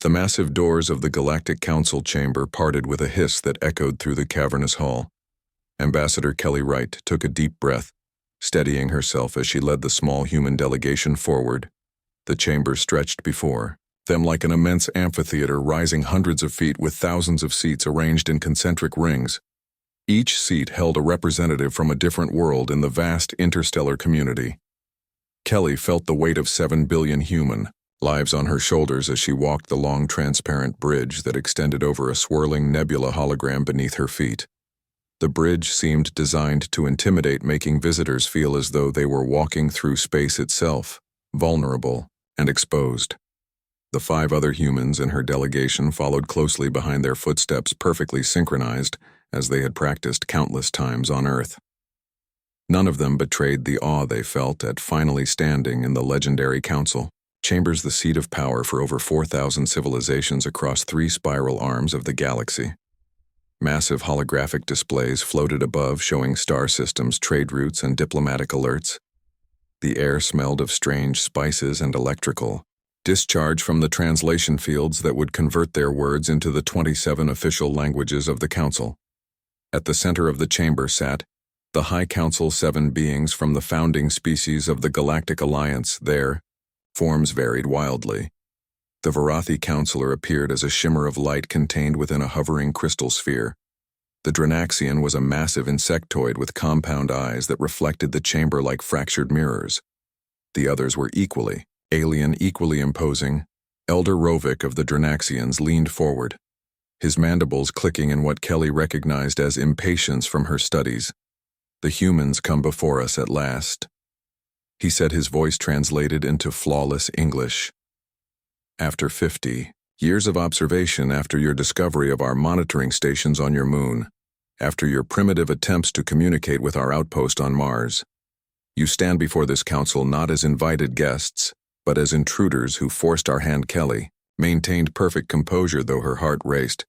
The massive doors of the Galactic Council chamber parted with a hiss that echoed through the cavernous hall. Ambassador Kelly Wright took a deep breath, steadying herself as she led the small human delegation forward. The chamber stretched before them like an immense amphitheater rising hundreds of feet with thousands of seats arranged in concentric rings. Each seat held a representative from a different world in the vast interstellar community. Kelly felt the weight of 7 billion human lives on her shoulders as she walked the long transparent bridge that extended over a swirling nebula hologram beneath her feet. The bridge seemed designed to intimidate, making visitors feel as though they were walking through space itself, vulnerable and exposed. The 5 other humans in her delegation followed closely behind, their footsteps perfectly synchronized as they had practiced countless times on Earth. None of them betrayed the awe they felt at finally standing in the legendary council chambers, the seat of power for over 4,000 civilizations across 3 spiral arms of the galaxy. Massive holographic displays floated above, showing star systems, trade routes, and diplomatic alerts. The air smelled of strange spices and electrical discharge from the translation fields that would convert their words into the 27 official languages of the Council. At the center of the chamber sat the High Council, 7 beings from the founding species of the Galactic Alliance. Their forms varied wildly. The Varathi Counselor appeared as a shimmer of light contained within a hovering crystal sphere. The Dranaxian was a massive insectoid with compound eyes that reflected the chamber like fractured mirrors. The others were equally alien, equally imposing. Elder Rovik of the Dranaxians leaned forward, his mandibles clicking in what Kelly recognized as impatience from her studies. "The humans come before us at last," he said, his voice translated into flawless English. "After 50 years of observation, after your discovery of our monitoring stations on your moon, after your primitive attempts to communicate with our outpost on Mars, you stand before this council not as invited guests, but as intruders who forced our hand." Kelly maintained perfect composure, though her heart raced.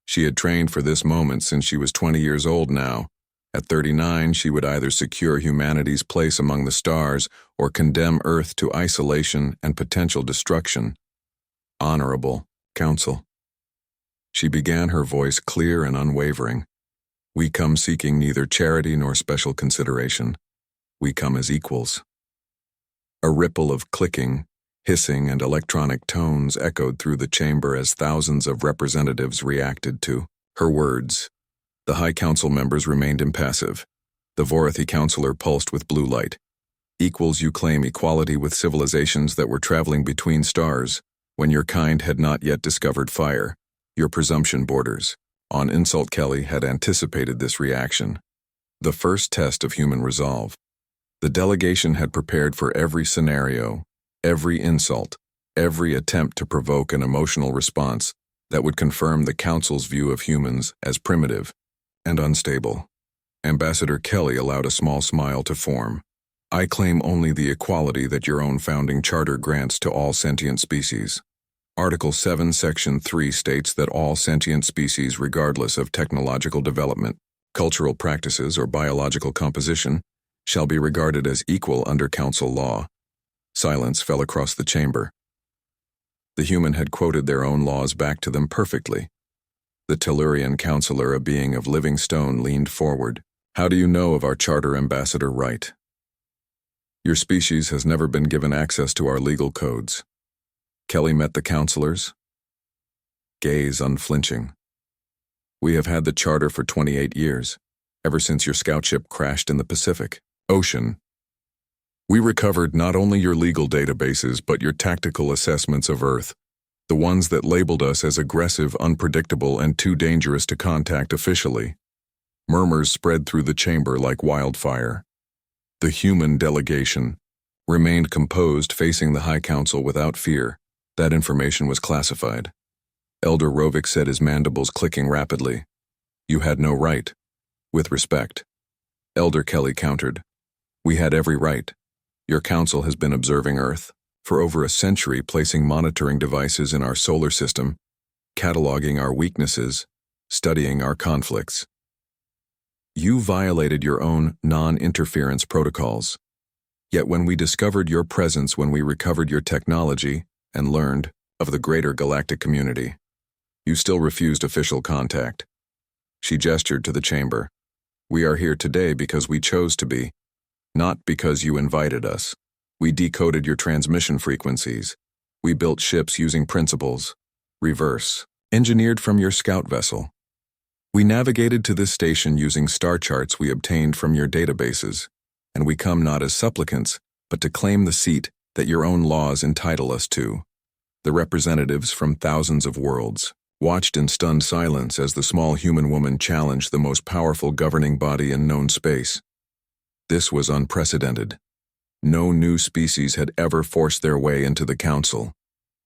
She had trained for this moment since she was 20 years old now. At 39, she would either secure humanity's place among the stars or condemn Earth to isolation and potential destruction. "Honorable Council," she began, her voice clear and unwavering. "We come seeking neither charity nor special consideration. We come as equals." A ripple of clicking, hissing, and electronic tones echoed through the chamber as thousands of representatives reacted to her words. The High Council members remained impassive. The Varathi Counselor pulsed with blue light. "Equals, you claim equality with civilizations that were traveling between stars when your kind had not yet discovered fire. Your presumption borders on insult." Kelly had anticipated this reaction. The first test of human resolve. The delegation had prepared for every scenario, every insult, every attempt to provoke an emotional response that would confirm the Council's view of humans as primitive and unstable. Ambassador Kelly allowed a small smile to form. "I claim only the equality that your own founding charter grants to all sentient species. Article 7, Section 3 states that all sentient species, regardless of technological development, cultural practices, or biological composition, shall be regarded as equal under Council law." Silence fell across the chamber. The human had quoted their own laws back to them perfectly. The Tellurian Counselor, a being of living stone, leaned forward. "How do you know of our charter, Ambassador Wright? Your species has never been given access to our legal codes." Kelly met the counselors, gaze unflinching. "We have had the charter for 28 years, ever since your scout ship crashed in the Pacific Ocean. We recovered not only your legal databases but your tactical assessments of Earth, the ones that labeled us as aggressive, unpredictable, and too dangerous to contact officially." Murmurs spread through the chamber like wildfire. The human delegation remained composed, facing the High Council without fear. That information was classified. Elder Rovik said, his mandibles clicking rapidly. "You had no right." "With respect," Elder Kelly countered. "We had every right. Your council has been observing Earth for over a century, placing monitoring devices in our solar system, cataloging our weaknesses, studying our conflicts. You violated your own non-interference protocols. Yet when we discovered your presence, when we recovered your technology and learned of the greater galactic community. You still refused official contact. She gestured to the chamber. We are here today because we chose to be, not because you invited us. We decoded your transmission frequencies. We built ships using principles, reverse, engineered from your scout vessel. We navigated to this station using star charts we obtained from your databases, and we come not as supplicants, but to claim the seat that your own laws entitle us to. The representatives from thousands of worlds watched in stunned silence as the small human woman challenged the most powerful governing body in known space. This was unprecedented. No new species had ever forced their way into the council.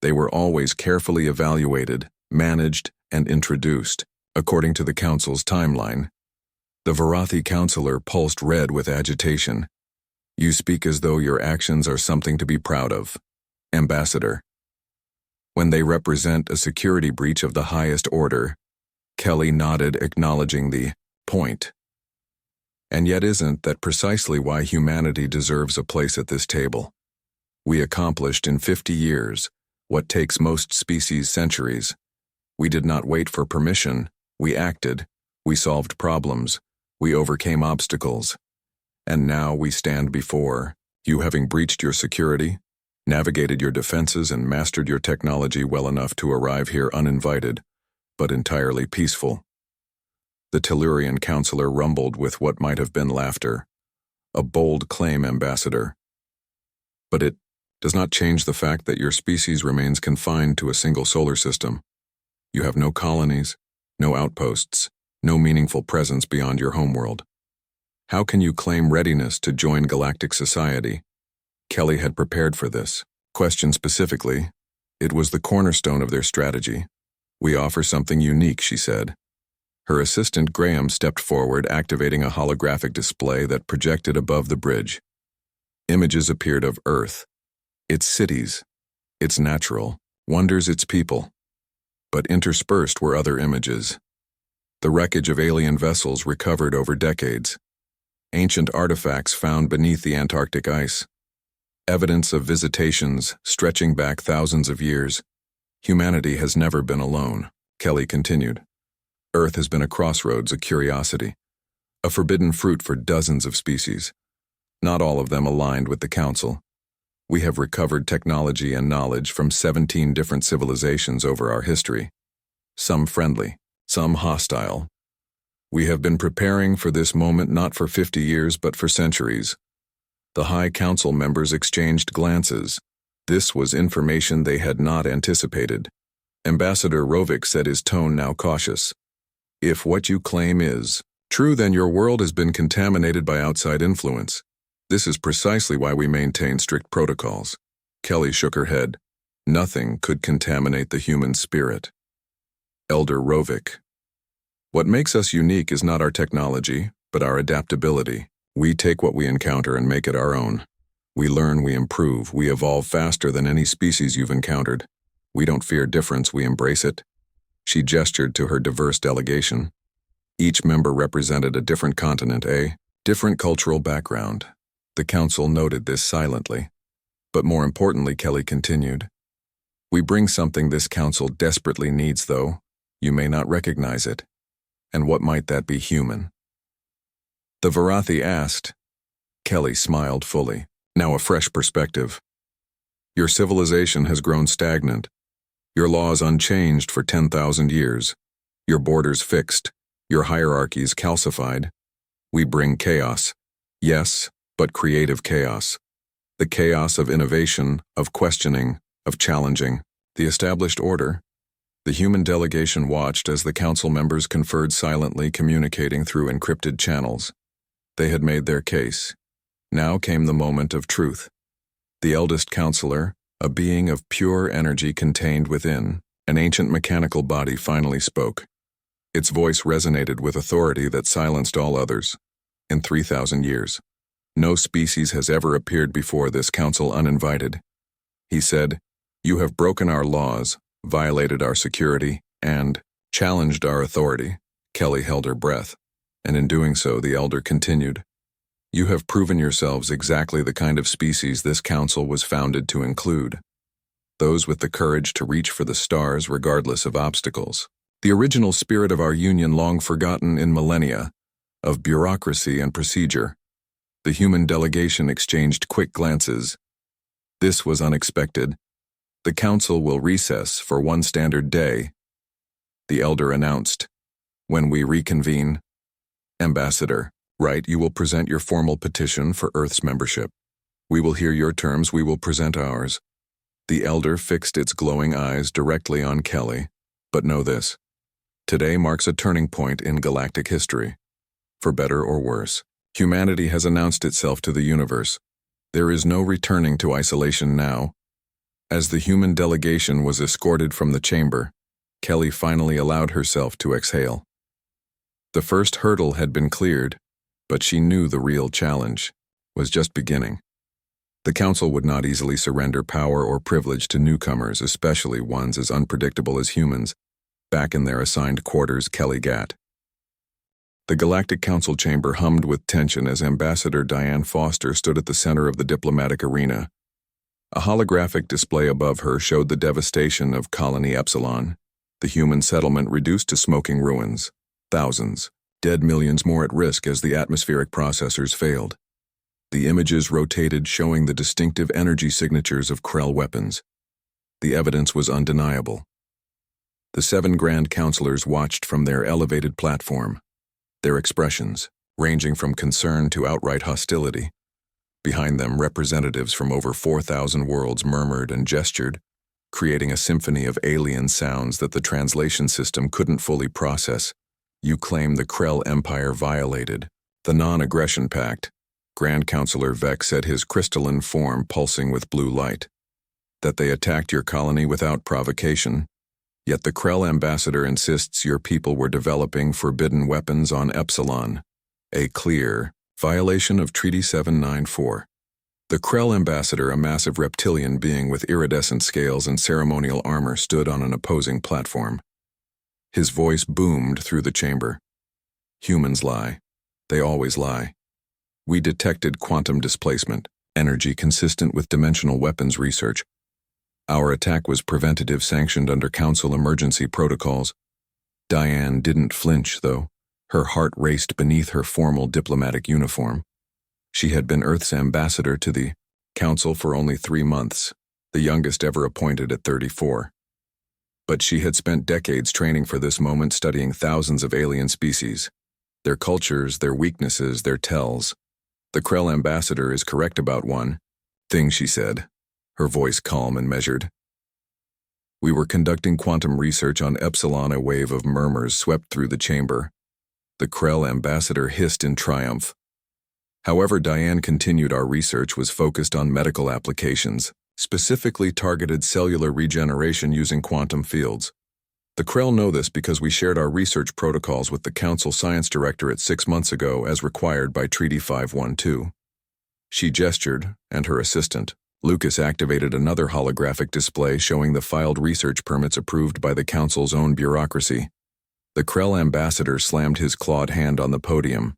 They were always carefully evaluated, managed, and introduced, according to the council's timeline. The Varathi counselor pulsed red with agitation. You speak as though your actions are something to be proud of, Ambassador. When they represent a security breach of the highest order, Kelly nodded, acknowledging the point. And yet isn't that precisely why humanity deserves a place at this table? We accomplished in 50 years what takes most species centuries. We did not wait for permission, we acted, we solved problems, we overcame obstacles. And now we stand before you, having breached your security, navigated your defenses, and mastered your technology well enough to arrive here uninvited, but entirely peaceful. The Tellurian counselor rumbled with what might have been laughter. A bold claim, Ambassador. But it does not change the fact that your species remains confined to a single solar system. You have no colonies, no outposts, no meaningful presence beyond your homeworld. How can you claim readiness to join galactic society? Kelly had prepared for this question specifically. It was the cornerstone of their strategy. We offer something unique, she said. Her assistant Graham stepped forward, activating a holographic display that projected above the bridge. Images appeared of Earth, its cities, its natural wonders, its people. But interspersed were other images. The wreckage of alien vessels recovered over decades. Ancient artifacts found beneath the Antarctic ice. Evidence of visitations stretching back thousands of years. Humanity has never been alone, Kelly continued. Earth has been a crossroads, a curiosity, a forbidden fruit for dozens of species. Not all of them aligned with the Council. We have recovered technology and knowledge from 17 different civilizations over our history. Some friendly, some hostile. We have been preparing for this moment not for 50 years but for centuries. The High Council members exchanged glances. This was information they had not anticipated. Ambassador Rovik said, his tone now cautious. If what you claim is true, then your world has been contaminated by outside influence. This is precisely why we maintain strict protocols. Kelly shook her head. Nothing could contaminate the human spirit. Elder Rovik. What makes us unique is not our technology, but our adaptability. We take what we encounter and make it our own. We learn, we improve, we evolve faster than any species you've encountered. We don't fear difference, we embrace it. She gestured to her diverse delegation. Each member represented a different continent, a different cultural background. The Council noted this silently. But more importantly, Kelly continued. We bring something this Council desperately needs, though. You may not recognize it. And what might that be? Human? The Varathi asked. Kelly smiled fully, now a fresh perspective. Your civilization has grown stagnant. Your laws unchanged for 10,000 years. Your borders fixed. Your hierarchies calcified. We bring chaos. Yes, but creative chaos. The chaos of innovation, of questioning, of challenging. The established order. The human delegation watched as the Council members conferred silently, communicating through encrypted channels. They had made their case. Now came the moment of truth. The eldest counselor, a being of pure energy contained within an ancient mechanical body, finally spoke. Its voice resonated with authority that silenced all others. In 3,000 years, no species has ever appeared before this council uninvited. He said, "You have broken our laws, violated our security, and challenged our authority." Kelly held her breath, and in doing so, the elder continued, "You have proven yourselves exactly the kind of species this council was founded to include. those with the courage to reach for the stars regardless of obstacles. The original spirit of our union long forgotten in millennia, of bureaucracy and procedure. The human delegation exchanged quick glances. This was unexpected. The council will recess for one standard day, the elder announced. When we reconvene, Ambassador, right, you will present your formal petition for Earth's membership. We will hear your terms, we will present ours. The elder fixed its glowing eyes directly on Kelly. But know this. Today marks a turning point in galactic history. For better or worse, humanity has announced itself to the universe. There is no returning to isolation now. As the human delegation was escorted from the chamber, Kelly finally allowed herself to exhale. The first hurdle had been cleared, but she knew the real challenge was just beginning. The council would not easily surrender power or privilege to newcomers, especially ones as unpredictable as humans. Back in their assigned quarters, Kelly gat. The Galactic Council chamber hummed with tension as Ambassador Diane Foster stood at the center of the diplomatic arena. A holographic display above her showed the devastation of Colony Epsilon, the human settlement reduced to smoking ruins. Thousands, dead, millions more at risk as the atmospheric processors failed. The images rotated, showing the distinctive energy signatures of Krell weapons. The evidence was undeniable. The 7 Grand Counselors watched from their elevated platform, their expressions ranging from concern to outright hostility. Behind them, representatives from over 4,000 worlds murmured and gestured, creating a symphony of alien sounds that the translation system couldn't fully process. You claim the Krell Empire violated the Non-Aggression Pact, Grand Counselor Vex said, his crystalline form pulsing with blue light. That they attacked your colony without provocation. Yet the Krell ambassador insists your people were developing forbidden weapons on Epsilon. A clear violation of Treaty 794. The Krell ambassador, a massive reptilian being with iridescent scales and ceremonial armor, stood on an opposing platform. His voice boomed through the chamber. Humans lie. They always lie. We detected quantum displacement, energy consistent with dimensional weapons research. Our attack was preventative, sanctioned under Council emergency protocols. Diane didn't flinch, though. Her heart raced beneath her formal diplomatic uniform. She had been Earth's ambassador to the Council for only 3 months, the youngest ever appointed at 34. But she had spent decades training for this moment, studying thousands of alien species, their cultures, their weaknesses, their tells. The Krell ambassador is correct about one thing, she said, her voice calm and measured. We were conducting quantum research on Epsilon. A wave of murmurs swept through the chamber. The Krell ambassador hissed in triumph. However, Diane continued, our research was focused on medical applications, specifically targeted cellular regeneration using quantum fields. The Krell know this because we shared our research protocols with the Council Science Directorate 6 months ago as required by Treaty 512. She gestured, and her assistant, Lucas, activated another holographic display showing the filed research permits approved by the Council's own bureaucracy. The Krell ambassador slammed his clawed hand on the podium.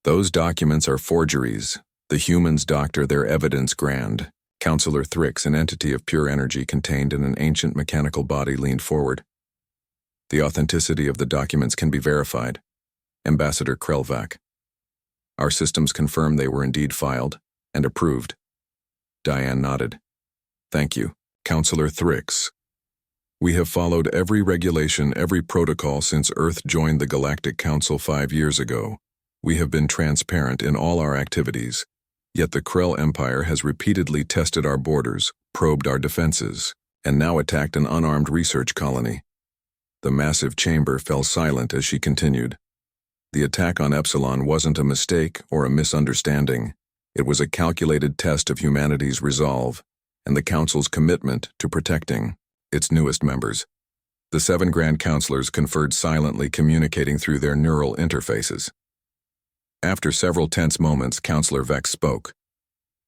Those documents are forgeries. The humans doctor their evidence. Grand Counselor Thrix, an entity of pure energy contained in an ancient mechanical body, leaned forward. The authenticity of the documents can be verified. Ambassador Krellvac. Our systems confirm they were indeed filed and approved. Diane nodded. Thank you, Counselor Thrix. We have followed every regulation, every protocol since Earth joined the Galactic Council 5 years ago. We have been transparent in all our activities. Yet the Krell Empire has repeatedly tested our borders, probed our defenses, and now attacked an unarmed research colony. The massive chamber fell silent as she continued. The attack on Epsilon wasn't a mistake or a misunderstanding. It was a calculated test of humanity's resolve and the Council's commitment to protecting its newest members. The 7 Grand Counselors conferred silently, communicating through their neural interfaces. After several tense moments, Counselor Vex spoke.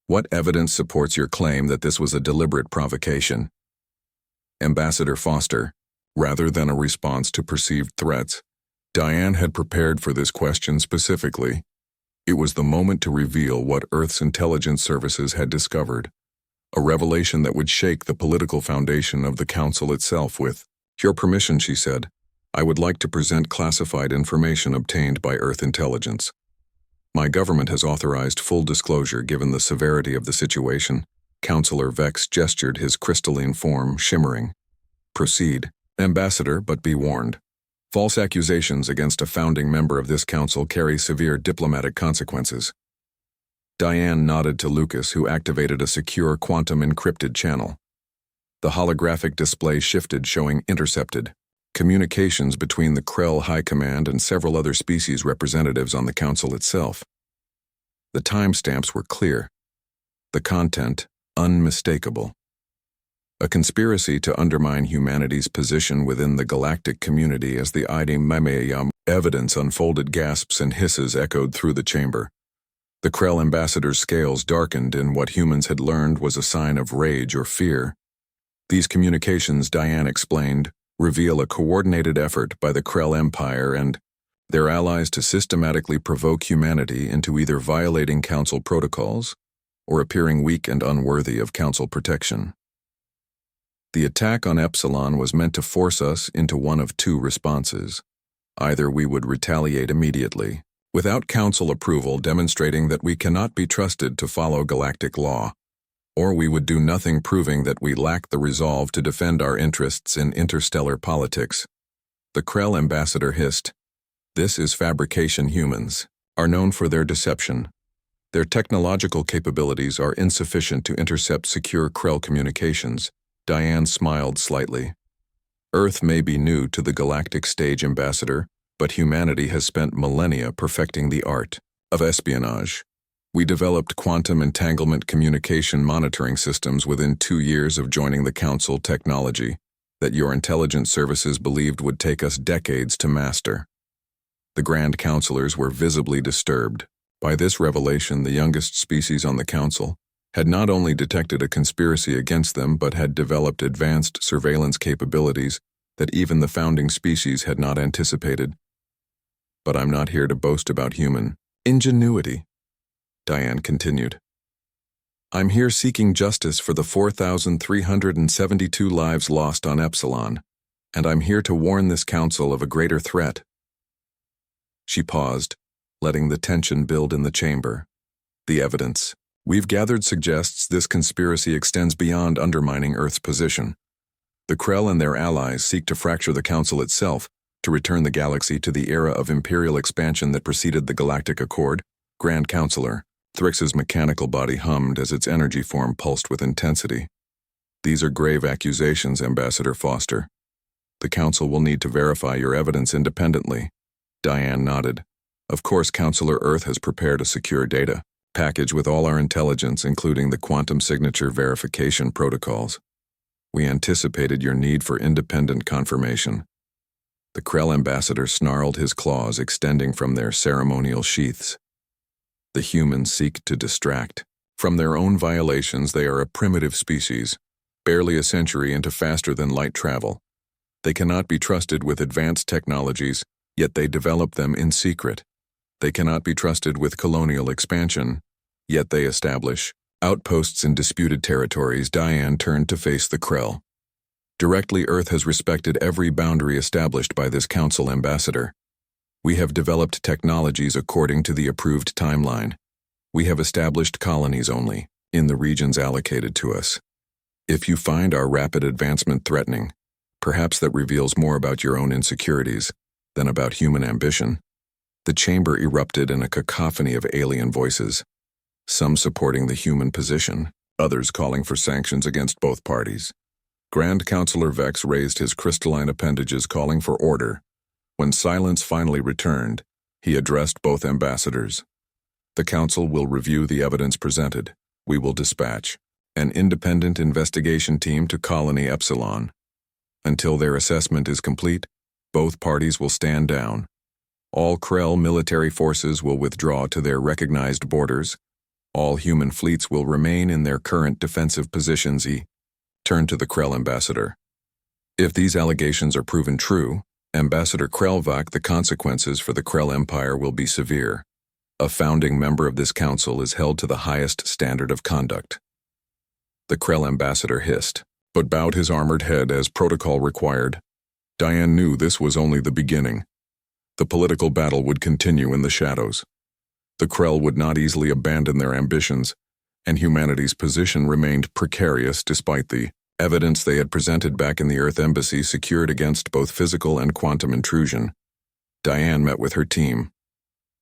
What evidence supports your claim that this was a deliberate provocation? Ambassador Foster, rather than a response to perceived threats, Diane had prepared for this question specifically. It was the moment to reveal what Earth's intelligence services had discovered. a revelation that would shake the political foundation of the council itself. With your permission, she said, I would like to present classified information obtained by Earth intelligence. My government has authorized full disclosure given the severity of the situation. Councillor Vex gestured, his crystalline form shimmering. Proceed, Ambassador, but be warned. False accusations against a founding member of this council carry severe diplomatic consequences. Diane nodded to Lucas, who activated a secure quantum encrypted channel. The holographic display shifted, showing intercepted communications between the Krell High Command and several other species representatives on the council itself. The timestamps were clear, the content unmistakable. A conspiracy to undermine humanity's position within the galactic community as the evidence unfolded. Gasps and hisses echoed through the chamber. The Krell ambassador's scales darkened in what humans had learned was a sign of rage or fear. These communications, Diane explained, reveal a coordinated effort by the Krell Empire and their allies to systematically provoke humanity into either violating council protocols or appearing weak and unworthy of council protection. The attack on Epsilon was meant to force us into one of two responses. Either we would retaliate immediately, without council approval, demonstrating that we cannot be trusted to follow galactic law, or we would do nothing, proving that we lack the resolve to defend our interests in interstellar politics. The Krell ambassador hissed, "This is fabrication. Humans are known for their deception. Their technological capabilities are insufficient to intercept secure Krell communications." Diane smiled slightly. Earth may be new to the galactic stage, Ambassador, but humanity has spent millennia perfecting the art of espionage. We developed quantum entanglement communication monitoring systems within 2 years of joining the Council, technology that your intelligence services believed would take us decades to master. The Grand Councilors were visibly disturbed. By this revelation, the youngest species on the Council had not only detected a conspiracy against them but had developed advanced surveillance capabilities that even the founding species had not anticipated. But I'm not here to boast about human ingenuity, Diane continued. I'm here seeking justice for the 4,372 lives lost on Epsilon, and I'm here to warn this council of a greater threat. She paused, letting the tension build in the chamber. The evidence we've gathered suggests this conspiracy extends beyond undermining Earth's position. The Krell and their allies seek to fracture the Council itself, to return the galaxy to the era of imperial expansion that preceded the Galactic Accord. Grand Councilor Thrix's mechanical body hummed as its energy form pulsed with intensity. These are grave accusations, Ambassador Foster. The Council will need to verify your evidence independently. Diane nodded. Of course, Councilor Earth has prepared a secure data package with all our intelligence, including the quantum signature verification protocols. We anticipated your need for independent confirmation. The Krell ambassador snarled, his claws extending from their ceremonial sheaths. The humans seek to distract. From their own violations, they are a primitive species, barely a century into faster-than-light travel. They cannot be trusted with advanced technologies, yet they develop them in secret. They cannot be trusted with colonial expansion, yet they establish outposts in disputed territories. Diane turned to face the Krell. Directly, Earth has respected every boundary established by this Council, Ambassador. We have developed technologies according to the approved timeline. We have established colonies only in the regions allocated to us. If you find our rapid advancement threatening, perhaps that reveals more about your own insecurities than about human ambition. The chamber erupted in a cacophony of alien voices, some supporting the human position, others calling for sanctions against both parties. Grand Councilor Vex raised his crystalline appendages, calling for order. When silence finally returned, he addressed both ambassadors. The Council will review the evidence presented. We will dispatch an independent investigation team to Colony Epsilon. Until their assessment is complete, both parties will stand down. All Krell military forces will withdraw to their recognized borders. All human fleets will remain in their current defensive positions. He turned to the Krell ambassador. If these allegations are proven true, Ambassador Krellvac, the consequences for the Krell Empire will be severe. A founding member of this council is held to the highest standard of conduct. the Krell ambassador hissed, but bowed his armored head as protocol required. Diane knew this was only the beginning. The political battle would continue in the shadows. The Krell would not easily abandon their ambitions, and humanity's position remained precarious despite the evidence they had presented back in the Earth Embassy secured against both physical and quantum intrusion. Diane met with her team.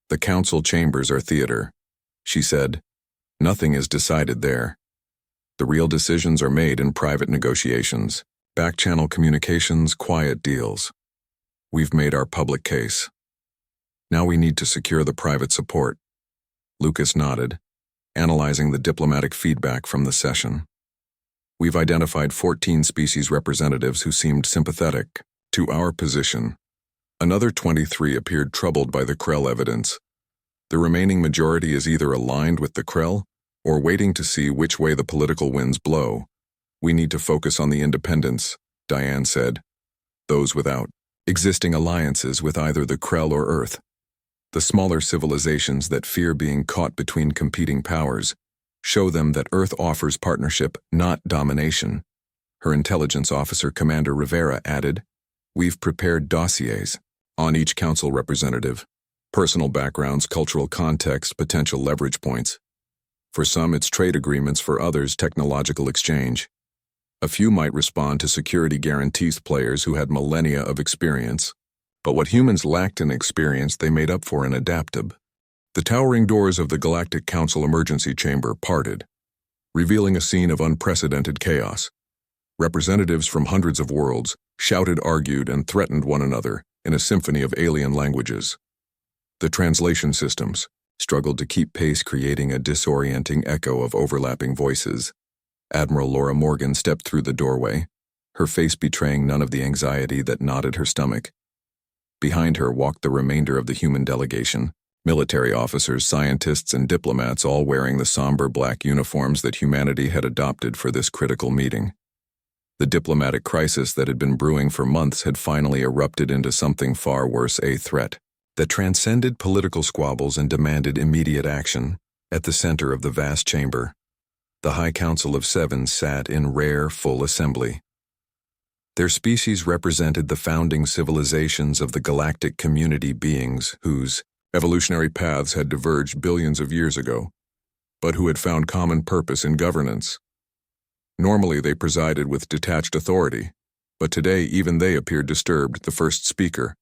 "The council chambers are theater," she said. "Nothing is decided there. The real decisions are made in private negotiations, back-channel communications, quiet deals. We've made our public case. Now we need to secure the private support." Lucas nodded, analyzing the diplomatic feedback from the session. "We've identified 14 species representatives who seemed sympathetic to our position. Another 23 appeared troubled by the Krell evidence. The remaining majority is either aligned with the Krell or waiting to see which way the political winds blow. We need to focus on the independents," Diane said. "Those without existing alliances with either the Krell or Earth. The smaller civilizations that fear being caught between competing powers. Show them that Earth offers partnership, not domination." Her intelligence officer, Commander Rivera, added, "We've prepared dossiers on each council representative. Personal backgrounds, cultural context, potential leverage points. For some, it's trade agreements, for others, technological exchange. A few might respond to security guarantees players who had millennia of experience. But what humans lacked in experience, they made up for in adaptive." The towering doors of the Galactic Council emergency chamber parted, revealing a scene of unprecedented chaos. Representatives from hundreds of worlds shouted, argued, and threatened one another in a symphony of alien languages. The translation systems struggled to keep pace, creating a disorienting echo of overlapping voices. Admiral Laura Morgan stepped through the doorway, her face betraying none of the anxiety that knotted her stomach. Behind her walked the remainder of the human delegation, military officers, scientists, and diplomats, all wearing the somber black uniforms that humanity had adopted for this critical meeting. The diplomatic crisis that had been brewing for months had finally erupted into something far worse, a threat that transcended political squabbles and demanded immediate action. At the center of the vast chamber, the High Council of Seven sat in rare, full assembly. Their species represented the founding civilizations of the galactic community, beings whose evolutionary paths had diverged billions of years ago, but who had found common purpose in governance. Normally they presided with detached authority, but today even they appeared disturbed. The first speaker,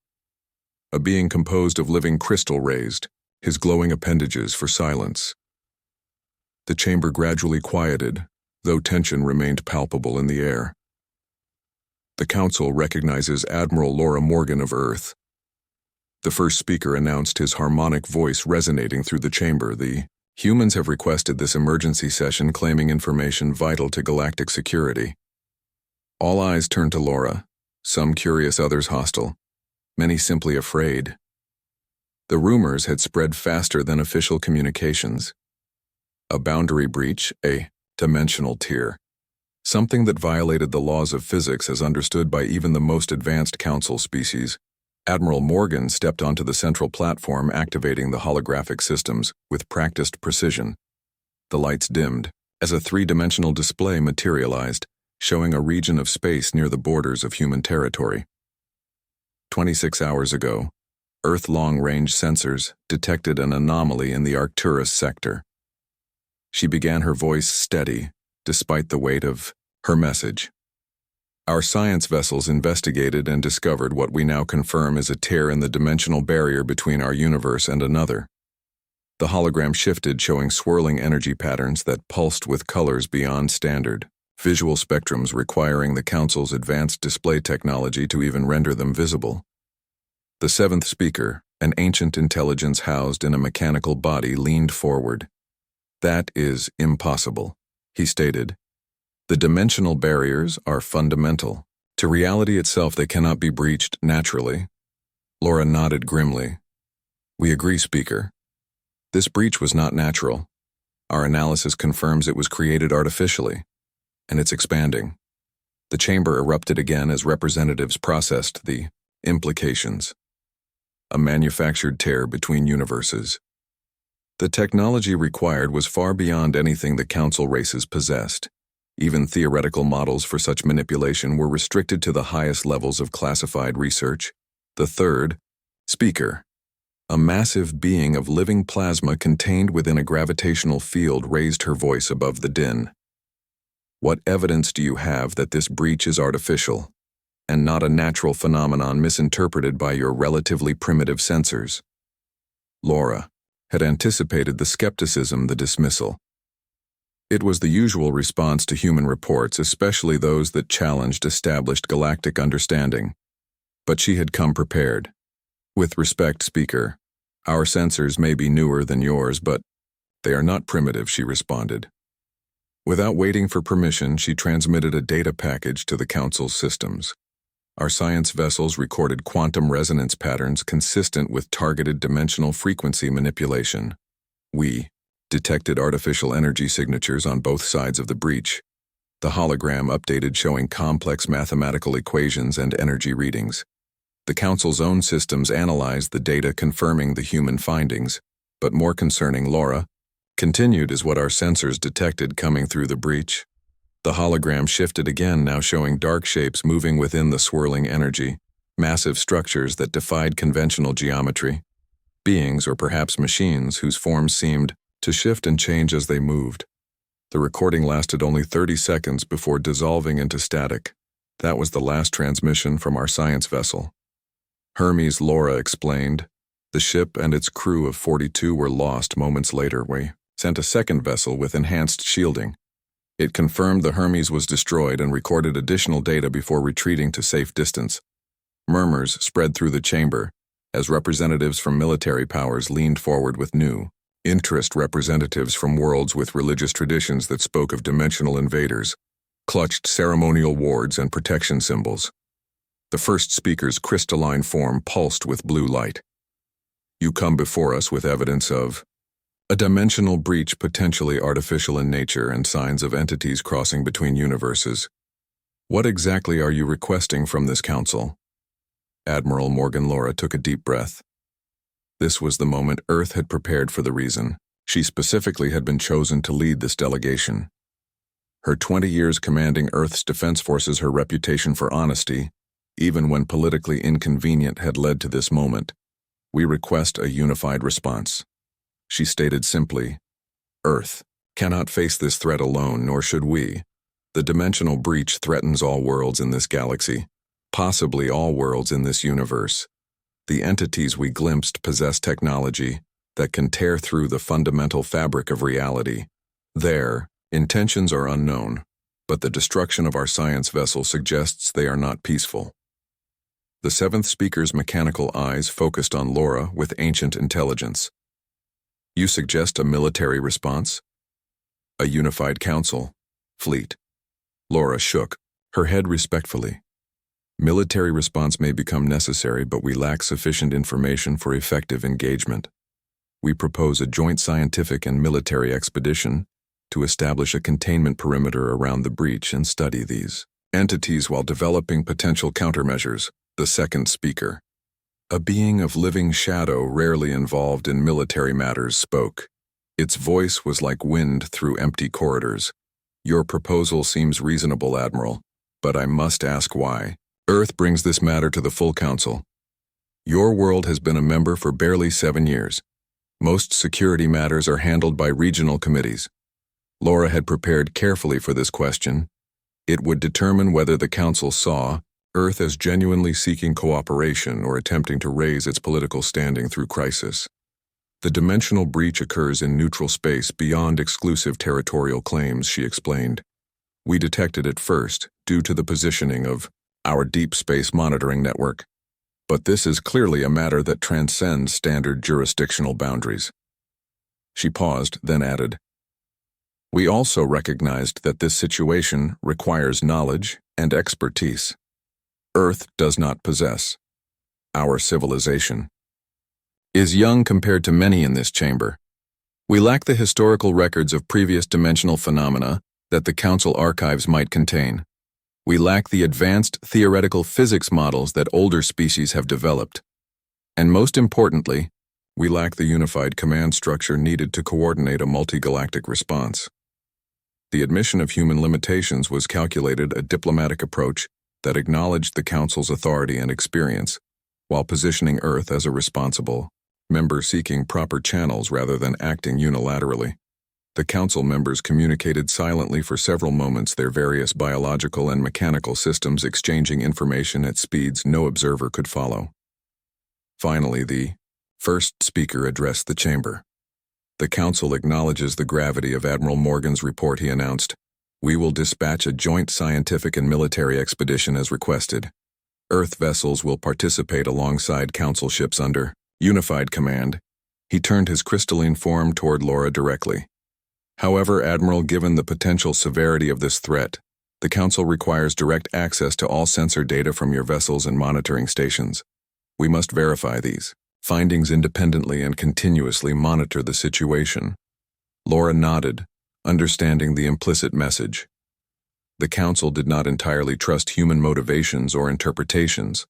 a being composed of living crystal, raised his glowing appendages for silence. The chamber gradually quieted, though tension remained palpable in the air. "The Council recognizes Admiral Laura Morgan of Earth." The first speaker announced, his harmonic voice resonating through the chamber. "The humans have requested this emergency session, claiming information vital to galactic security." All eyes turned to Laura, some curious, others hostile, many simply afraid. The rumors had spread faster than official communications. A boundary breach, a dimensional tier, something that violated the laws of physics as understood by even the most advanced council species. Admiral Morgan stepped onto the central platform, activating the holographic systems with practiced precision. The lights dimmed as a three-dimensional display materialized, showing a region of space near the borders of human territory. 26 hours ago, Earth long-range sensors detected an anomaly in the Arcturus sector. She began, her voice steady, despite the weight of her message. "Our science vessels investigated and discovered what we now confirm is a tear in the dimensional barrier between our universe and another." The hologram shifted, showing swirling energy patterns that pulsed with colors beyond standard visual spectrums, requiring the Council's advanced display technology to even render them visible. The seventh speaker, an ancient intelligence housed in a mechanical body, leaned forward. "That is impossible," he stated. "The dimensional barriers are fundamental. To reality itself, they cannot be breached naturally." Laura nodded grimly. "We agree, Speaker. This breach was not natural. Our analysis confirms it was created artificially, and it's expanding." The chamber erupted again as representatives processed the implications. A manufactured tear between universes. The technology required was far beyond anything the Council races possessed. Even theoretical models for such manipulation were restricted to the highest levels of classified research. The third, speaker. A massive being of living plasma contained within a gravitational field raised her voice above the din. What evidence do you have that this breach is artificial, and not a natural phenomenon misinterpreted by your relatively primitive sensors? Laura had anticipated the skepticism, the dismissal. It was the usual response to human reports, especially those that challenged established galactic understanding. But she had come prepared. With respect, speaker, our sensors may be newer than yours, but they are not primitive, she responded. Without waiting for permission, she transmitted a data package to the Council's systems. Our science vessels recorded quantum resonance patterns consistent with targeted dimensional frequency manipulation. We detected artificial energy signatures on both sides of the breach. The hologram updated showing complex mathematical equations and energy readings. The Council's own systems analyzed the data, confirming the human findings, but more concerning, Laura, continued is what our sensors detected coming through the breach. The hologram shifted again, now showing dark shapes moving within the swirling energy, massive structures that defied conventional geometry, beings or perhaps machines whose forms seemed to shift and change as they moved. The recording lasted only 30 seconds before dissolving into static. That was the last transmission from our science vessel. Hermes, Laura explained. The ship and its crew of 42 were lost moments later. We sent a second vessel with enhanced shielding. It confirmed the Hermes was destroyed and recorded additional data before retreating to safe distance. Murmurs spread through the chamber as representatives from military powers leaned forward with new interest. Representatives from worlds with religious traditions that spoke of dimensional invaders clutched ceremonial wards and protection symbols. The first speaker's crystalline form pulsed with blue light. You come before us with evidence of a dimensional breach, potentially artificial in nature, and signs of entities crossing between universes. What exactly are you requesting from this council? Admiral Morgan Laura took a deep breath. This was the moment Earth had prepared for, the reason she specifically had been chosen to lead this delegation. Her 20 years commanding Earth's defense forces, her reputation for honesty, even when politically inconvenient, had led to this moment. We request a unified response. She stated simply, Earth cannot face this threat alone, nor should we. The dimensional breach threatens all worlds in this galaxy, possibly all worlds in this universe. The entities we glimpsed possess technology that can tear through the fundamental fabric of reality. Their intentions are unknown, but the destruction of our science vessel suggests they are not peaceful. The seventh speaker's mechanical eyes focused on Laura with ancient intelligence. You suggest a military response? A unified council? Fleet? Laura shook her head respectfully. Military response may become necessary, but we lack sufficient information for effective engagement. We propose a joint scientific and military expedition to establish a containment perimeter around the breach and study these entities while developing potential countermeasures. The second speaker, a being of living shadow rarely involved in military matters, spoke. Its voice was like wind through empty corridors. Your proposal seems reasonable, Admiral, but I must ask why. Earth brings this matter to the full council. Your world has been a member for barely 7 years. Most security matters are handled by regional committees. Laura had prepared carefully for this question. It would determine whether the council saw Earth as genuinely seeking cooperation or attempting to raise its political standing through crisis. The dimensional breach occurs in neutral space beyond exclusive territorial claims, she explained. We detected it first due to the positioning of our deep space monitoring network. But this is clearly a matter that transcends standard jurisdictional boundaries. She paused, then added, We also recognized that this situation requires knowledge and expertise. Earth does not possess. Our civilization is young compared to many in this chamber. We lack the historical records of previous dimensional phenomena that the Council archives might contain. We lack the advanced theoretical physics models that older species have developed. And most importantly, we lack the unified command structure needed to coordinate a multi-galactic response. The admission of human limitations was calculated a diplomatic approach that acknowledged the Council's authority and experience, while positioning Earth as a responsible member seeking proper channels rather than acting unilaterally. The Council members communicated silently for several moments, their various biological and mechanical systems exchanging information at speeds no observer could follow. Finally, the first speaker addressed the chamber. The Council acknowledges the gravity of Admiral Morgan's report, he announced. We will dispatch a joint scientific and military expedition as requested. Earth vessels will participate alongside Council ships under unified command. He turned his crystalline form toward Laura directly. However, Admiral, given the potential severity of this threat, the Council requires direct access to all sensor data from your vessels and monitoring stations. We must verify these findings independently and continuously monitor the situation. Laura nodded, understanding the implicit message. The Council did not entirely trust human motivations or interpretations.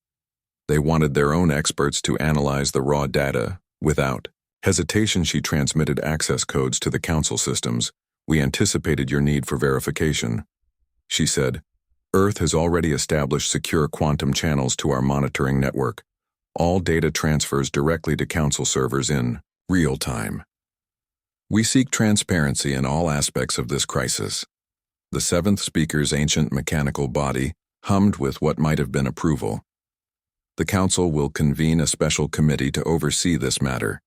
They wanted their own experts to analyze the raw data. Without hesitation, she transmitted access codes to the Council systems. We anticipated your need for verification. She said, Earth has already established secure quantum channels to our monitoring network. All data transfers directly to Council servers in real time. We seek transparency in all aspects of this crisis. The seventh speaker's ancient mechanical body hummed with what might have been approval. The Council will convene a special committee to oversee this matter.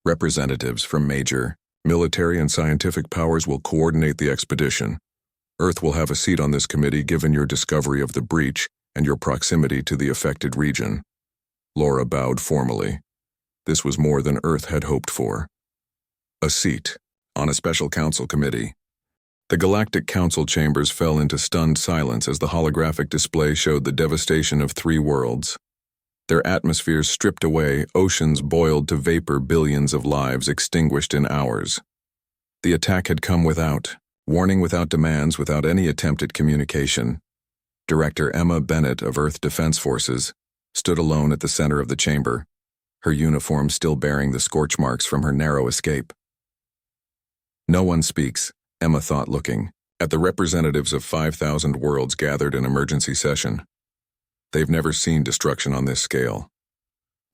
Representatives from major military and scientific powers will coordinate the expedition. Earth will have a seat on this committee given your discovery of the breach and your proximity to the affected region. Laura bowed formally. This was more than Earth had hoped for. A seat on a special Council committee. The Galactic Council chambers fell into stunned silence as the holographic display showed the devastation of 3 worlds. Their atmospheres stripped away, oceans boiled to vapor, billions of lives extinguished in hours. The attack had come without warning, without demands, without any attempt at communication. Director Emma Bennett of Earth Defense Forces stood alone at the center of the chamber, her uniform still bearing the scorch marks from her narrow escape. No one speaks, Emma thought, looking at the representatives of 5,000 worlds gathered in emergency session. They've never seen destruction on this scale.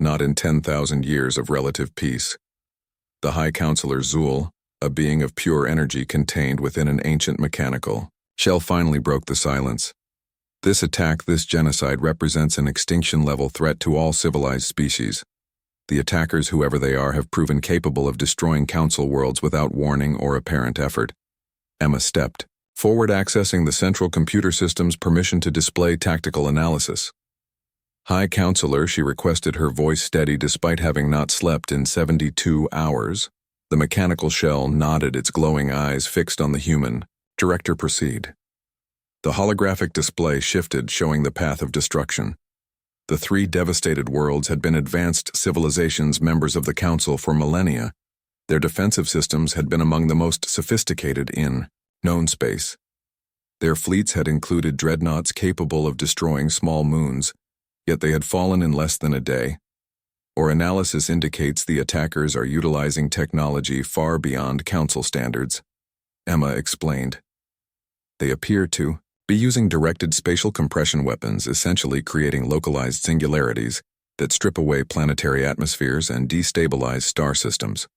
Not in 10,000 years of relative peace. The High Counselor Zul, a being of pure energy contained within an ancient mechanical shell, finally broke the silence. This attack, this genocide, represents an extinction-level threat to all civilized species. The attackers, whoever they are, have proven capable of destroying Council worlds without warning or apparent effort. Emma stepped forward, accessing the central computer system's permission to display tactical analysis. High Counselor, she requested, her voice steady despite having not slept in 72 hours. The mechanical shell nodded, its glowing eyes fixed on the human. Director, proceed. The holographic display shifted, showing the path of destruction. The 3 devastated worlds had been advanced civilizations, members of the Council for millennia. Their defensive systems had been among the most sophisticated in known space. Their fleets had included dreadnoughts capable of destroying small moons, yet they had fallen in less than a day. Our analysis indicates the attackers are utilizing technology far beyond Council standards, Emma explained. They appear to be using directed spatial compression weapons, essentially creating localized singularities that strip away planetary atmospheres and destabilize star systems.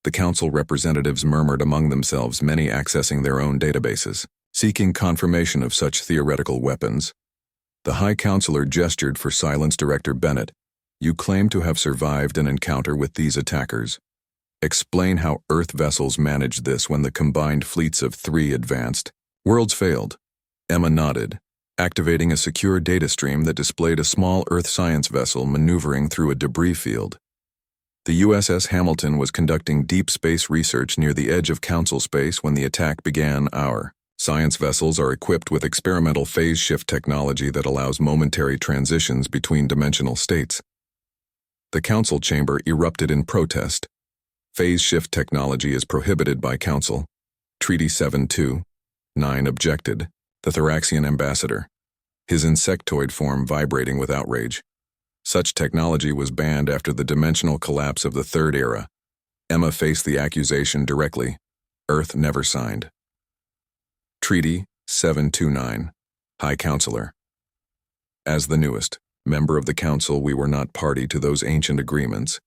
The Council representatives murmured among themselves, many accessing their own databases, seeking confirmation of such theoretical weapons. The High Counselor gestured for silence. Director Bennett, you claim to have survived an encounter with these attackers. Explain how Earth vessels managed this when the combined fleets of 3 advanced worlds failed. Emma nodded, activating a secure data stream that displayed a small Earth science vessel maneuvering through a debris field. The USS Hamilton was conducting deep space research near the edge of Council space when the attack began. Our science vessels are equipped with experimental phase shift technology that allows momentary transitions between dimensional states. The Council chamber erupted in protest. Phase shift technology is prohibited by Council. Treaty 7-2. 9 objected, the Thoraxian ambassador, his insectoid form vibrating with outrage. Such technology was banned after the dimensional collapse of the Third Era. Emma faced the accusation directly. Earth never signed. Treaty 729, High Counselor. As the newest member of the Council, we were not party to those ancient agreements,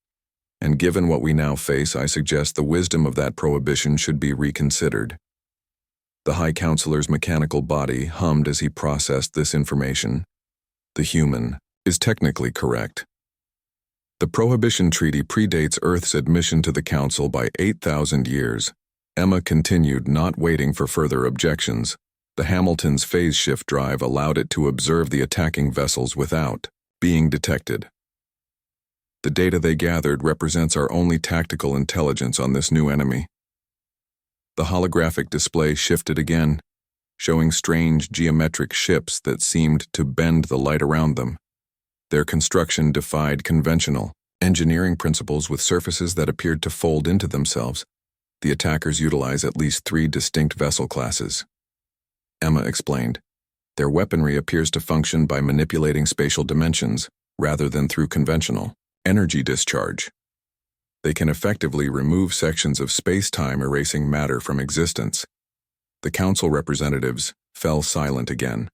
and given what we now face, I suggest the wisdom of that prohibition should be reconsidered. The High Counselor's mechanical body hummed as he processed this information. The human is technically correct. The Prohibition Treaty predates Earth's admission to the Council by 8,000 years. Emma continued, not waiting for further objections. The Hamilton's phase shift drive allowed it to observe the attacking vessels without being detected. The data they gathered represents our only tactical intelligence on this new enemy. The holographic display shifted again, showing strange geometric ships that seemed to bend the light around them. Their construction defied conventional engineering principles with surfaces that appeared to fold into themselves. The attackers utilize at least 3 distinct vessel classes. Emma explained. Their weaponry appears to function by manipulating spatial dimensions rather than through conventional energy discharge. They can effectively remove sections of space-time, erasing matter from existence. The Council representatives fell silent again,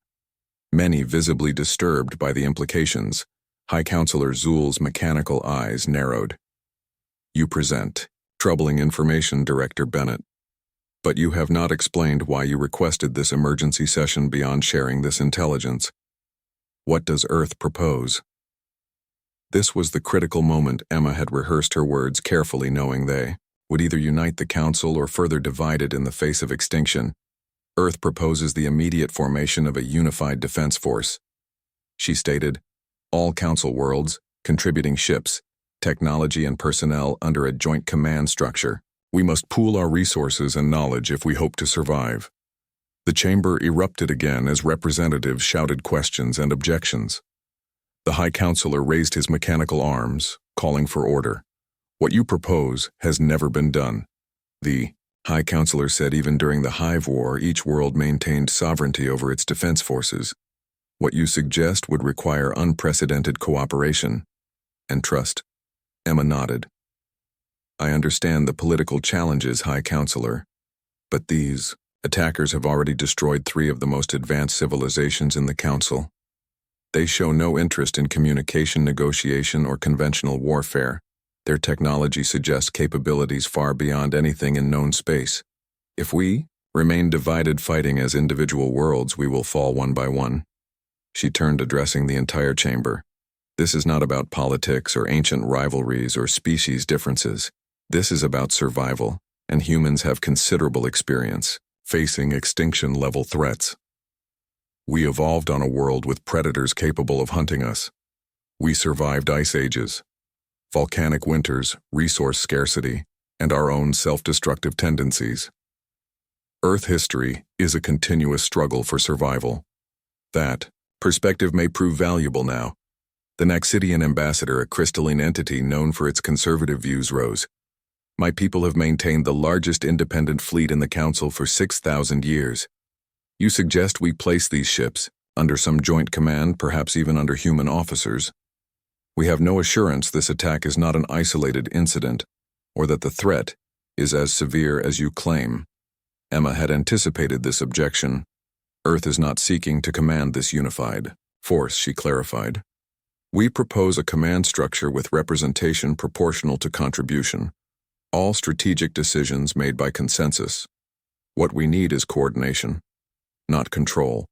many visibly disturbed by the implications. High Counselor Zul's mechanical eyes narrowed. You present troubling information, Director Bennett. But you have not explained why you requested this emergency session beyond sharing this intelligence. What does Earth propose? This was the critical moment. Emma had rehearsed her words carefully, knowing they would either unite the Council or further divide it in the face of extinction. Earth proposes the immediate formation of a unified defense force. She stated, all Council worlds, contributing ships, technology and personnel under a joint command structure. We must pool our resources and knowledge if we hope to survive. The chamber erupted again as representatives shouted questions and objections. The High Counselor raised his mechanical arms, calling for order. What you propose has never been done. The High Counselor said even during the Hive War, each world maintained sovereignty over its defense forces. What you suggest would require unprecedented cooperation and trust. Emma nodded. I understand the political challenges, High Counselor, but these attackers have already destroyed 3 of the most advanced civilizations in the Council. They show no interest in communication, negotiation, or conventional warfare. Their technology suggests capabilities far beyond anything in known space. If we remain divided, fighting as individual worlds, we will fall one by one. She turned, addressing the entire chamber. This is not about politics or ancient rivalries or species differences. This is about survival, and humans have considerable experience facing extinction-level threats. We evolved on a world with predators capable of hunting us. We survived ice ages, volcanic winters, resource scarcity, and our own self-destructive tendencies. Earth history is a continuous struggle for survival. That perspective may prove valuable now. The Naxidian ambassador, a crystalline entity known for its conservative views, rose. My people have maintained the largest independent fleet in the Council for 6,000 years. You suggest we place these ships under some joint command, perhaps even under human officers. We have no assurance this attack is not an isolated incident, or that the threat is as severe as you claim. Emma had anticipated this objection. Earth is not seeking to command this unified force, she clarified. We propose a command structure with representation proportional to contribution. All strategic decisions made by consensus. What we need is coordination, not control.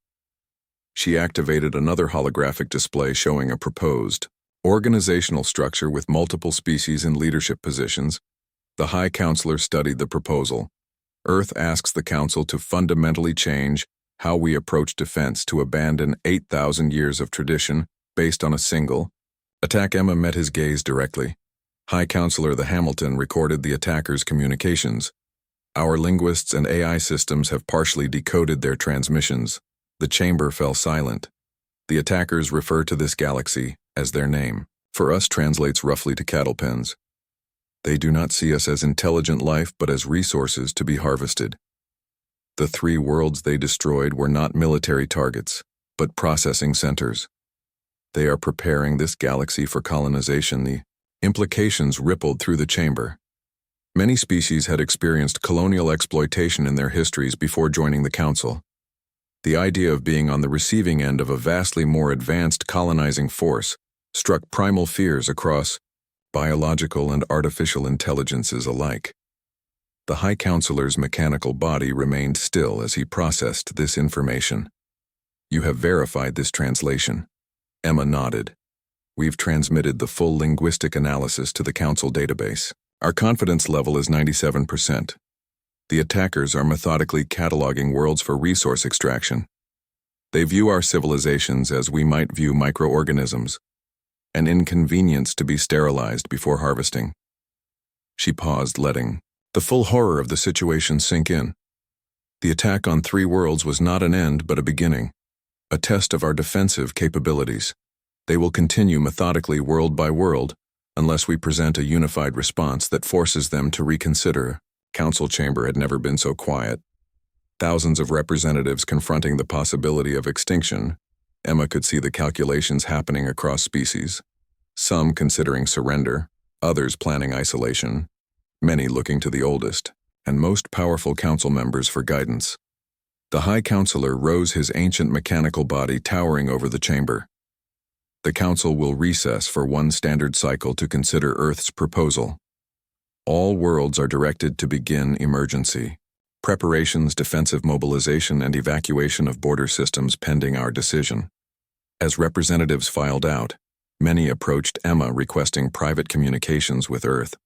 She activated another holographic display showing a proposed organizational structure with multiple species in leadership positions. The High Counselor studied the proposal. Earth asks the Council to fundamentally change how we approach defense, to abandon 8,000 years of tradition based on a single attack. Emma met his gaze directly. High Counselor, the Hamilton recorded the attackers' communications. Our linguists and AI systems have partially decoded their transmissions. The chamber fell silent. The attackers refer to this galaxy as their name. For us, translates roughly to cattle pens. They do not see us as intelligent life, but as resources to be harvested. The 3 worlds they destroyed were not military targets, but processing centers. They are preparing this galaxy for colonization. The implications rippled through the chamber. Many species had experienced colonial exploitation in their histories before joining the Council. The idea of being on the receiving end of a vastly more advanced colonizing force struck primal fears across biological and artificial intelligences alike. The High Counselor's mechanical body remained still as he processed this information. "You have verified this translation." Emma nodded. "We've transmitted the full linguistic analysis to the Council database. Our confidence level is 97%. The attackers are methodically cataloging worlds for resource extraction. They view our civilizations as we might view microorganisms, an inconvenience to be sterilized before harvesting." She paused, letting the full horror of the situation sink in. The attack on 3 worlds was not an end but a beginning, a test of our defensive capabilities. They will continue methodically world by world unless we present a unified response that forces them to reconsider. Council chamber had never been so quiet. Thousands of representatives confronting the possibility of extinction. Emma could see the calculations happening across species, some considering surrender, others planning isolation, many looking to the oldest and most powerful council members for guidance. The High Counselor rose, his ancient mechanical body towering over the chamber. "The Council will recess for 1 standard cycle to consider Earth's proposal. All worlds are directed to begin emergency preparations, defensive mobilization, and evacuation of border systems pending our decision." As representatives filed out, many approached Emma requesting private communications with Earth.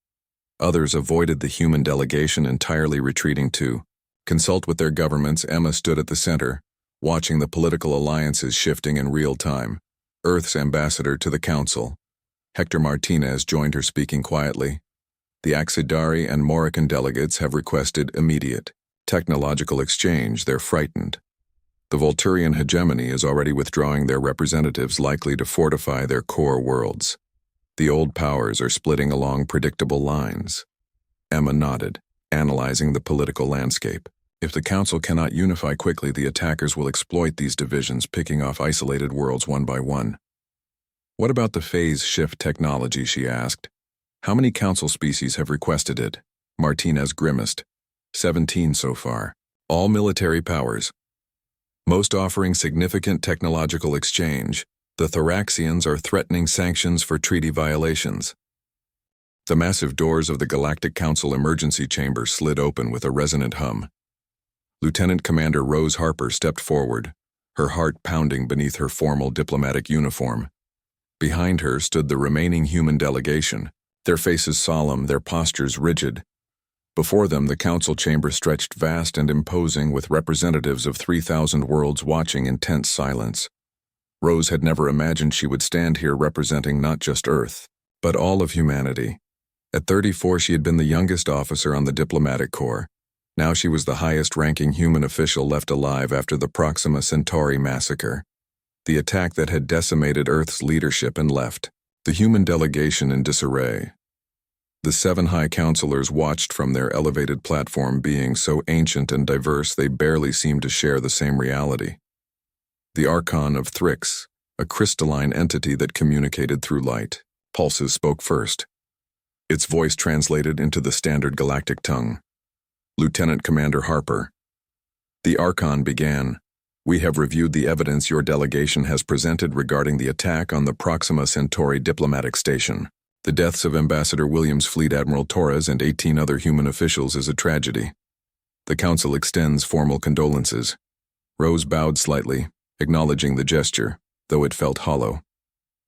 Others avoided the human delegation, entirely retreating to consult with their governments. Emma stood at the center, watching the political alliances shifting in real time. Earth's ambassador to the Council, Hector Martinez, joined her, speaking quietly. "The Axidari and Morican delegates have requested immediate technological exchange. They're frightened. The Volturian hegemony is already withdrawing their representatives, likely to fortify their core worlds. The old powers are splitting along predictable lines." Emma nodded, analyzing the political landscape. If the Council cannot unify quickly, the attackers will exploit these divisions, picking off isolated worlds one by one. "What about the phase shift technology?" she asked. "How many Council species have requested it?" Martinez grimaced. 17 so far. All military powers, most offering significant technological exchange. The Thoraxians are threatening sanctions for treaty violations. The massive doors of the Galactic Council emergency chamber slid open with a resonant hum. Lieutenant Commander Rose Harper stepped forward, her heart pounding beneath her formal diplomatic uniform. Behind her stood the remaining human delegation, their faces solemn, their postures rigid. Before them, the Council chamber stretched vast and imposing, with representatives of 3,000 worlds watching in tense silence. Rose had never imagined she would stand here representing not just Earth, but all of humanity. At 34, she had been the youngest officer on the diplomatic corps. Now she was the highest-ranking human official left alive after the Proxima Centauri massacre, the attack that had decimated Earth's leadership and left the human delegation in disarray. The 7 High Counselors watched from their elevated platform, being so ancient and diverse they barely seemed to share the same reality. The Archon of Thrix, a crystalline entity that communicated through light pulses, spoke first. Its voice translated into the standard galactic tongue. Lieutenant Commander Harper. The Archon began. "We have reviewed the evidence your delegation has presented regarding the attack on the Proxima Centauri diplomatic station. The deaths of Ambassador Williams, Fleet Admiral Torres, and 18 other human officials is a tragedy. The Council extends formal condolences." Rose bowed slightly, acknowledging the gesture, though it felt hollow.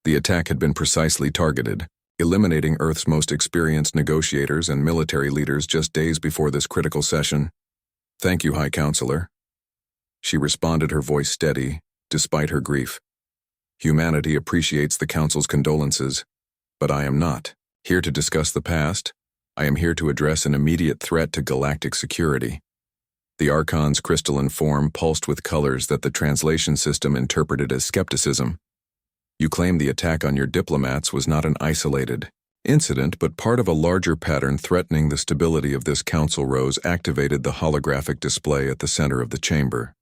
The attack had been precisely targeted, eliminating Earth's most experienced negotiators and military leaders just days before this critical session. "Thank you, High Counselor." She responded, her voice steady, despite her grief. "Humanity appreciates the Council's condolences, but I am not here to discuss the past. I am here to address an immediate threat to galactic security." The Archon's crystalline form pulsed with colors that the translation system interpreted as skepticism. "You claim the attack on your diplomats was not an isolated incident, but part of a larger pattern threatening the stability of this Council." Rose activated the holographic display at the center of the chamber.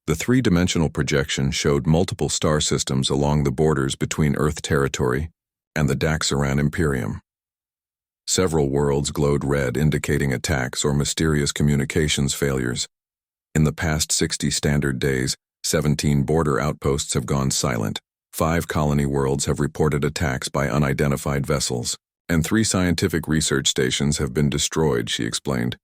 The 3-dimensional projection showed multiple star systems along the borders between Earth territory and the Daxaran Imperium. Several worlds glowed red, indicating attacks or mysterious communications failures. In the past 60 standard days, 17 border outposts have gone silent, 5 colony worlds have reported attacks by unidentified vessels, and 3 scientific research stations have been destroyed, she explained.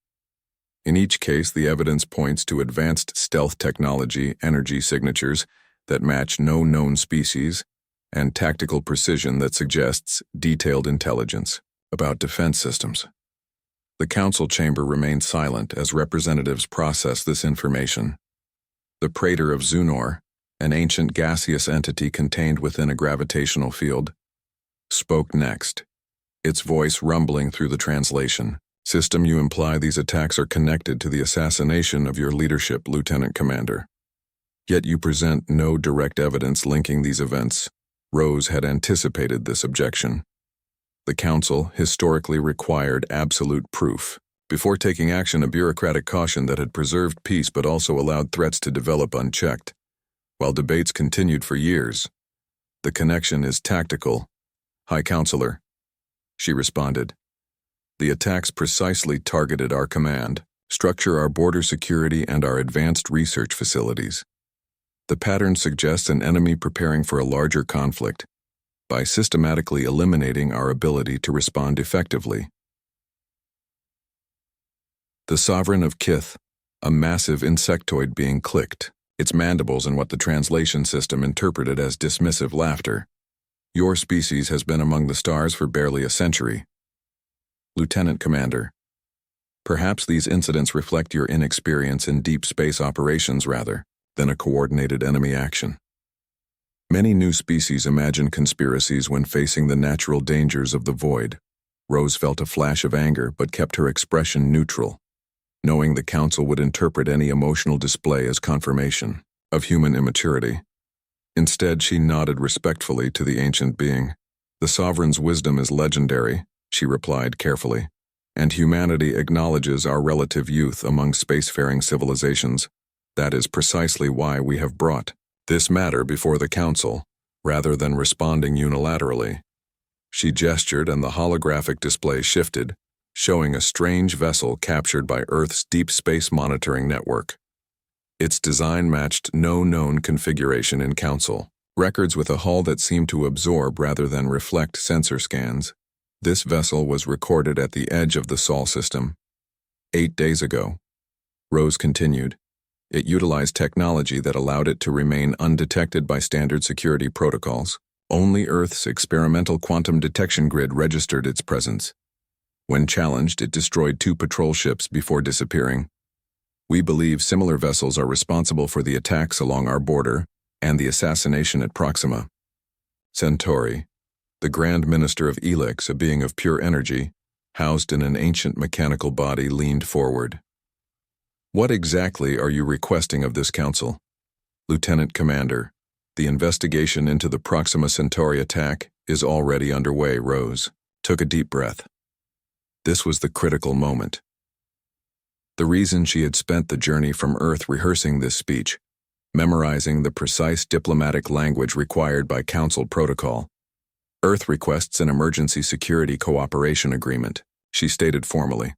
In each case, the evidence points to advanced stealth technology, energy signatures that match no known species, and tactical precision that suggests detailed intelligence about defense systems. The council chamber remained silent as representatives processed this information. The Praetor of Zunor, an ancient gaseous entity contained within a gravitational field, spoke next, its voice rumbling through the translation. System, you imply these attacks are connected to the assassination of your leadership, Lieutenant Commander. Yet you present no direct evidence linking these events. Rose had anticipated this objection. The Council historically required absolute proof. Before taking action, a bureaucratic caution that had preserved peace but also allowed threats to develop unchecked. While debates continued for years, the connection is tactical. High Counselor, she responded. The attacks precisely targeted our command, structure, our border security, and our advanced research facilities. The pattern suggests an enemy preparing for a larger conflict by systematically eliminating our ability to respond effectively. The Sovereign of Kith, a massive insectoid being, clicked, its mandibles in what the translation system interpreted as dismissive laughter. Your species has been among the stars for barely a century. Lieutenant Commander, perhaps these incidents reflect your inexperience in deep space operations rather than a coordinated enemy action. Many new species imagine conspiracies when facing the natural dangers of the void. Rose felt a flash of anger but kept her expression neutral, knowing the Council would interpret any emotional display as confirmation of human immaturity. Instead, she nodded respectfully to the ancient being. The Sovereign's wisdom is legendary, she replied carefully, and humanity acknowledges our relative youth among spacefaring civilizations. That is precisely why we have brought this matter before the Council, rather than responding unilaterally. She gestured and the holographic display shifted, showing a strange vessel captured by Earth's deep space monitoring network. Its design matched no known configuration in Council records with a hull that seemed to absorb rather than reflect sensor scans. This vessel was recorded at the edge of the Sol system 8 days ago. Rose continued. It utilized technology that allowed it to remain undetected by standard security protocols. Only Earth's experimental quantum detection grid registered its presence. When challenged, it destroyed 2 patrol ships before disappearing. We believe similar vessels are responsible for the attacks along our border and the assassination at Proxima. Centauri, the Grand Minister of Elex, a being of pure energy, housed in an ancient mechanical body, leaned forward. What exactly are you requesting of this Council? Lieutenant Commander, the investigation into the Proxima Centauri attack is already underway. Rose took a deep breath. This was the critical moment. The reason she had spent the journey from Earth rehearsing this speech, memorizing the precise diplomatic language required by Council protocol. Earth requests an emergency security cooperation agreement, she stated formally.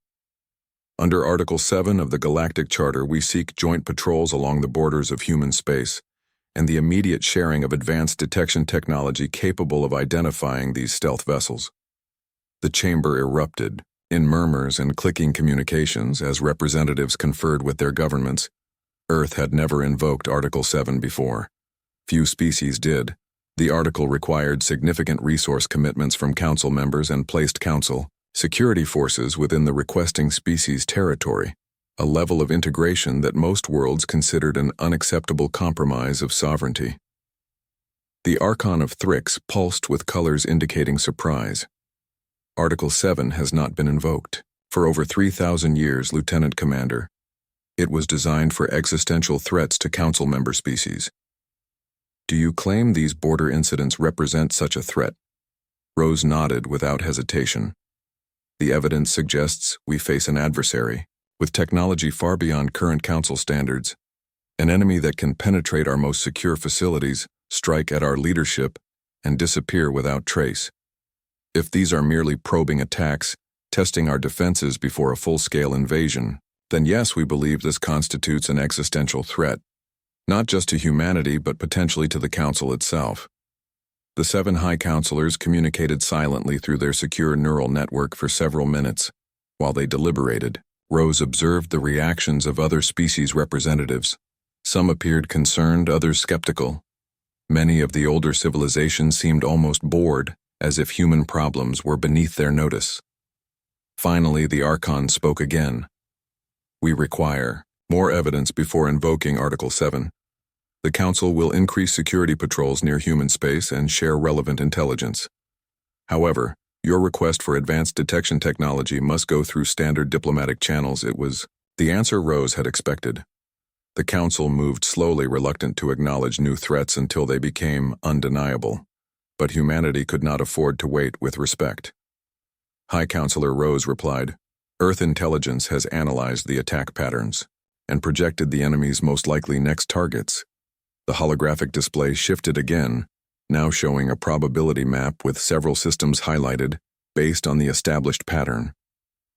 Under Article 7 of the Galactic Charter, we seek joint patrols along the borders of human space and the immediate sharing of advanced detection technology capable of identifying these stealth vessels. The chamber erupted in murmurs and clicking communications as representatives conferred with their governments. Earth had never invoked Article 7 before. Few species did. The article required significant resource commitments from Council members and placed Council security forces within the requesting species' territory, a level of integration that most worlds considered an unacceptable compromise of sovereignty. The Archon of Thrix pulsed with colors indicating surprise. Article 7 has not been invoked for over 3,000 years, Lieutenant Commander. It was designed for existential threats to Council member species. Do you claim these border incidents represent such a threat? Rose nodded without hesitation. The evidence suggests we face an adversary, with technology far beyond current Council standards, an enemy that can penetrate our most secure facilities, strike at our leadership, and disappear without trace. If these are merely probing attacks, testing our defenses before a full-scale invasion, then yes, we believe this constitutes an existential threat, not just to humanity but potentially to the Council itself. The 7 High Counselors communicated silently through their secure neural network for several minutes. While they deliberated, Rose observed the reactions of other species representatives. Some appeared concerned, others skeptical. Many of the older civilizations seemed almost bored, as if human problems were beneath their notice. Finally, the Archon spoke again. We require more evidence before invoking Article 7. The Council will increase security patrols near human space and share relevant intelligence. However, your request for advanced detection technology must go through standard diplomatic channels. It was the answer Rose had expected. The Council moved slowly, reluctant to acknowledge new threats until they became undeniable. But humanity could not afford to wait with respect. High Counselor Rose replied, Earth intelligence has analyzed the attack patterns and projected the enemy's most likely next targets. The holographic display shifted again, now showing a probability map with several systems highlighted based on the established pattern.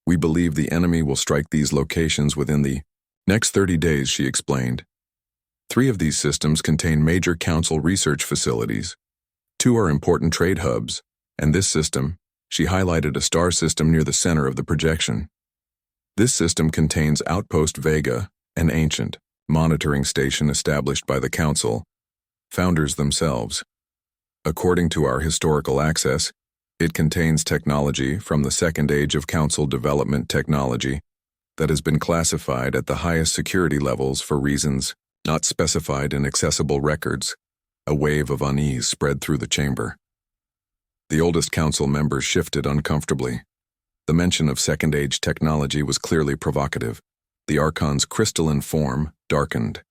We believe the enemy will strike these locations within the next 30 days, she explained. 3 of these systems contain major Council research facilities. 2 are important trade hubs, and this system, she highlighted a star system near the center of the projection. This system contains Outpost Vega, an ancient monitoring station established by the Council founders themselves. According to our historical access, it contains technology from the second age of Council development technology that has been classified at the highest security levels for reasons not specified in accessible records. A wave of unease spread through the chamber. The oldest Council members shifted uncomfortably. The mention of second-age technology was clearly provocative. The Archon's crystalline form darkened.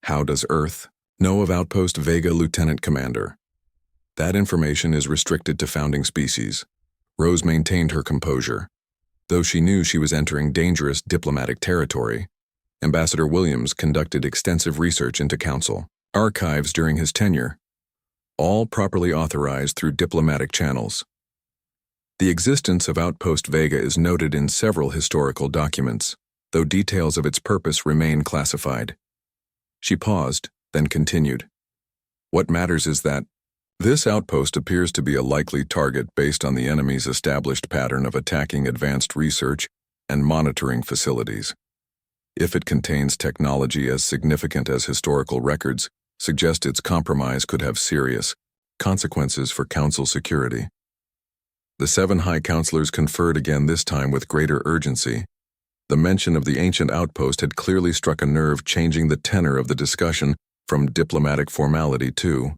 How does Earth know of Outpost Vega, Lieutenant Commander? That information is restricted to founding species. Rose maintained her composure. Though she knew she was entering dangerous diplomatic territory, Ambassador Williams conducted extensive research into Council archives during his tenure, all properly authorized through diplomatic channels. The existence of Outpost Vega is noted in several historical documents, though details of its purpose remain classified. She paused, then continued. What matters is that this outpost appears to be a likely target based on the enemy's established pattern of attacking advanced research and monitoring facilities. If it contains technology as significant as historical records suggest, its compromise could have serious consequences for Council security. The 7 High Counselors conferred again, this time with greater urgency. The mention of the ancient outpost had clearly struck a nerve, changing the tenor of the discussion from diplomatic formality to